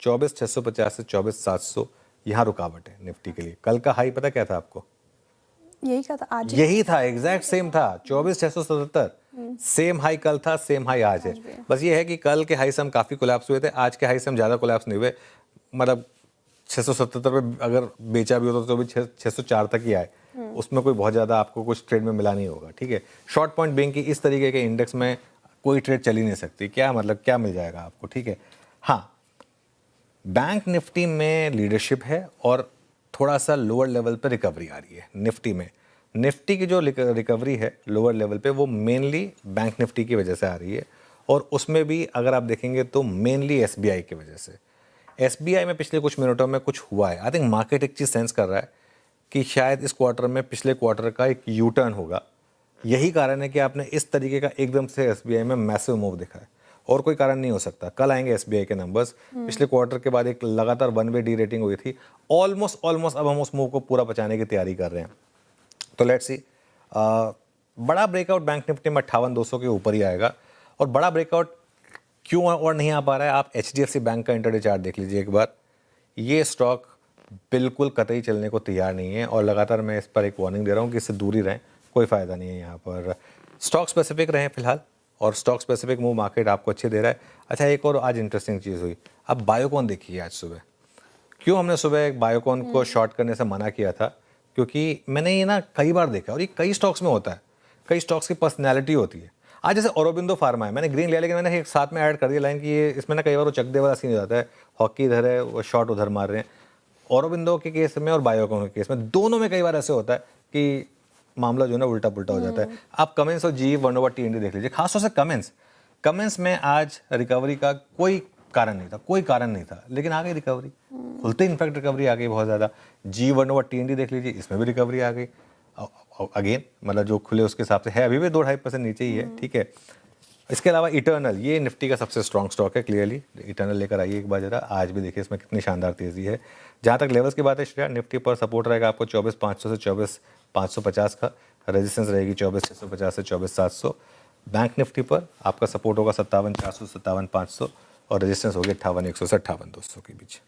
24,650 से 24,700 यहाँ रुकावट है निफ्टी के लिए। कल का हाई पता क्या था आपको? यही का था आज? यही था, एग्जैक्ट सेम था, 24,677। सेम हाई कल था, सेम हाई आज है। बस ये है कि कल के हाई से हम काफी कोलैप्स हुए थे, आज के हाई से हम ज्यादा कोलैप्स नहीं हुए। मतलब 677 पे अगर बेचा भी होता तो भी 604 तक ही आए, उसमें कोई बहुत ज्यादा आपको कुछ ट्रेड में मिला नहीं होगा। ठीक है, शॉर्ट पॉइंट बेइंग की इस तरीके के इंडेक्स में कोई ट्रेड चल ही नहीं सकती। क्या मतलब क्या मिल जाएगा आपको? ठीक है, हाँ बैंक निफ्टी में लीडरशिप है और थोड़ा सा लोअर लेवल पे रिकवरी आ रही है निफ्टी में। निफ्टी की जो रिकवरी है लोअर लेवल पे वो मेनली बैंक निफ्टी की वजह से आ रही है, और उसमें भी अगर आप देखेंगे तो मेनली एसबीआई की वजह से। एसबीआई में पिछले कुछ मिनटों में कुछ हुआ है। आई थिंक मार्केट एक चीज़ सेंस कर रहा है कि शायद इस क्वार्टर में पिछले क्वार्टर का एक यू टर्न होगा। यही कारण है कि आपने इस तरीके का एकदम से एसबीआई में मैसिव मूव दिखा है, और कोई कारण नहीं हो सकता। कल आएंगे एसबीआई के नंबर्स। पिछले क्वार्टर के बाद एक लगातार वन वे डी रेटिंग हुई थी, ऑलमोस्ट अब हम उस मूव को पूरा बचाने की तैयारी कर रहे हैं। तो लेट्स सी, बड़ा ब्रेकआउट बैंक निफ्टी में 58,200 के ऊपर ही आएगा। और बड़ा ब्रेकआउट क्यों और नहीं आ पा रहा है, आप एचडीएफसी बैंक का इंटरडे चार्ट देख लीजिए एक बार। ये स्टॉक बिल्कुल कतई चलने को तैयार नहीं है, और लगातार मैं इस पर एक वार्निंग दे रहा हूँ कि इससे दूर ही रहें, कोई फ़ायदा नहीं है यहाँ पर। स्टॉक स्पेसिफिक रहें फिलहाल, और स्टॉक स्पेसिफिक मूव मार्केट आपको अच्छे दे रहा है। अच्छा, एक और आज इंटरेस्टिंग चीज़ हुई, अब बायोकॉन देखिए आज सुबह। क्यों हमने सुबह बायोकॉन को शॉर्ट करने से मना किया था? क्योंकि मैंने ये ना कई बार देखा, और ये कई स्टॉक्स में होता है, कई स्टॉक्स की पर्सनैलिटी होती है। आज जैसे औरोबिंदो फार्मा है, मैंने ग्रीन लिया, लेकिन मैंने एक साथ में ऐड कर दिया लाइन कि ये इसमें ना कई बार वो चक दे वाला सीन हो जाता है, हॉकी इधर है वो शॉट उधर मार रहे हैं। औरोबिंदो के केस में और बायोकॉन के केस में, दोनों में कई बार ऐसे होता है कि मामला जो है ना उल्टा पुल्टा हो जाता है। आप कमेंस और जी 1/T देख लीजिए, खासतौर से कमेंस में आज रिकवरी का कोई कारण नहीं था, लेकिन आ गई रिकवरी, खुलते इनफैक्ट रिकवरी आ गई बहुत ज़्यादा। G1/TND देख लीजिए, इसमें भी रिकवरी आ गई अगेन, मतलब जो खुले उसके हिसाब से है, अभी भी 2-2.5% नीचे ही है। ठीक है, इसके अलावा इटर्नल, ये निफ्टी का सबसे स्ट्रॉन्ग स्टॉक है क्लियरली। इटर्नल लेकर आइए एक बार जरा, आज भी देखिए इसमें कितनी शानदार तेज़ी है। जहाँ तक लेवल्स की बात है श्रेया, निफ्टी पर सपोर्ट रहेगा आपको 24,500 से 24,550 का, रेजिस्टेंस रहेगी 24,650 से 24,700। बैंक निफ्टी पर आपका सपोर्ट होगा 57,400 से 57,500, और रेजिस्टेंस होगी 58,100 से 58,200 के बीच।